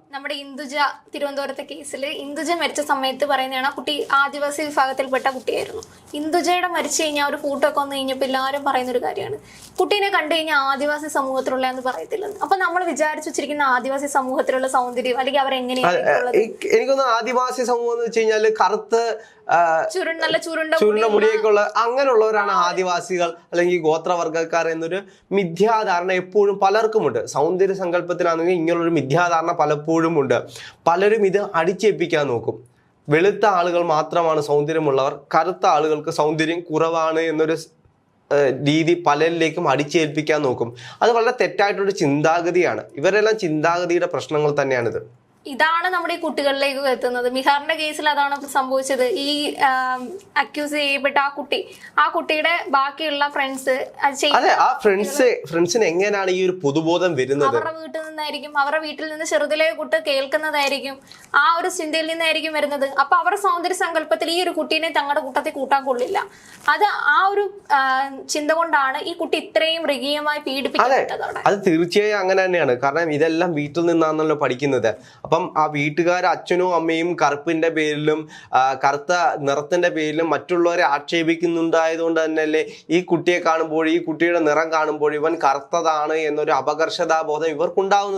നമ്മുടെ ഇന്ദുജ തിരുവനന്തപുരത്തെ കേസിൽ ഇന്ദുജ മരിച്ച സമയത്ത് പറയുന്നതാണ് കുട്ടി ആദിവാസി വിഭാഗത്തിൽപ്പെട്ട കുട്ടിയായിരുന്നു. ഇന്ദുജയുടെ മരിച്ചു കഴിഞ്ഞാൽ ഒരു ഫോട്ടോ ഒക്കെ വന്നു കഴിഞ്ഞപ്പോൾ എല്ലാവരും പറയുന്ന ഒരു കാര്യമാണ് കുട്ടീനെ കണ്ടു കഴിഞ്ഞാൽ ആദിവാസി സമൂഹത്തിലുള്ള എന്ന് പറയത്തില്ലെന്ന്. അപ്പൊ നമ്മൾ വിചാരിച്ചു വെച്ചിരിക്കുന്ന ആദിവാസി സമൂഹത്തിലുള്ള സൗന്ദര്യം അല്ലെങ്കിൽ അവരെങ്ങനെയാണ് എനിക്കൊന്ന് ആദിവാസി സമൂഹം എന്ന് വെച്ച് കഴിഞ്ഞാല് കറുത്ത് ചുരുണ്ട മുടിയൊക്കെ ഉള്ള അങ്ങനെയുള്ളവരാണ് ആദിവാസികൾ അല്ലെങ്കിൽ ഗോത്രവർഗ്ഗക്കാർ എന്നൊരു മിഥ്യാധാരണ എപ്പോഴും പലർക്കുമുണ്ട്. സൗന്ദര്യ സങ്കല്പത്തിലാണെങ്കിൽ ഇങ്ങനെയുള്ളൊരു മിഥ്യാധാരണ പലപ്പോഴും ഉണ്ട്. പലരും ഇത് അടിച്ചേൽപ്പിക്കാൻ നോക്കും. വെളുത്ത ആളുകൾ മാത്രമാണ് സൗന്ദര്യമുള്ളവർ, കറുത്ത ആളുകൾക്ക് സൗന്ദര്യം കുറവാണ് എന്നൊരു രീതി പലരിലേക്കും അടിച്ചേൽപ്പിക്കാൻ നോക്കും. അത് വളരെ തെറ്റായിട്ടുള്ള ചിന്താഗതിയാണ്. ഇവരെല്ലാം ചിന്താഗതിയുടെ പ്രശ്നങ്ങൾ തന്നെയാണിത്. ഇതാണ് നമ്മുടെ ഈ കുട്ടികളിലേക്ക് എത്തുന്നത്. ബീഹാറിന്റെ കേസിൽ അതാണ് സംഭവിച്ചത്. ഈ അക്യൂസ് ചെയ്യപ്പെട്ട ആ കുട്ടിയുടെ ബാക്കിയുള്ള ഫ്രണ്ട്സ് അതെ, ആ ഫ്രണ്ട്സിന് എങ്ങനെയാണ് ഈ ഒരു പൊതുബോധം വരുന്നത്? അവരുടെ വീട്ടിൽ നിന്നായിരിക്കും, അവരുടെ വീട്ടിൽ നിന്ന് ചെറുതിലെ കുട്ടി കേൾക്കുന്നതായിരിക്കും, ആ ഒരു ചിന്തയിൽ നിന്നായിരിക്കും വരുന്നത്. അപ്പൊ അവരുടെ സൗന്ദര്യ സങ്കല്പത്തിൽ ഈ ഒരു കുട്ടീനെ തങ്ങളുടെ കൂട്ടത്തിൽ കൂട്ടാൻ കൊള്ളില്ല. അത് ആ ഒരു ചിന്ത കൊണ്ടാണ് ഈ കുട്ടി ഇത്രയും മൃഗീയമായി പീഡിപ്പിക്കപ്പെട്ടത്. അത് തീർച്ചയായും അങ്ങനെ തന്നെയാണ്. കാരണം ഇതെല്ലാം വീട്ടിൽ നിന്നാണല്ലോ പഠിക്കുന്നത്. അപ്പം ആ വീട്ടുകാർ അച്ഛനും അമ്മയും കറുപ്പിന്റെ പേരിലും കറുത്ത നിറത്തിന്റെ പേരിലും മറ്റുള്ളവരെ ആക്ഷേപിക്കുന്നുണ്ടായതുകൊണ്ട് തന്നെയല്ലേ ഈ കുട്ടിയെ കാണുമ്പോൾ, ഈ കുട്ടിയുടെ നിറം കാണുമ്പോൾ ഇവൻ കറുത്തതാണ് എന്നൊരു അപകർഷതാബോധം ഇവർക്കുണ്ടാവുന്നത്.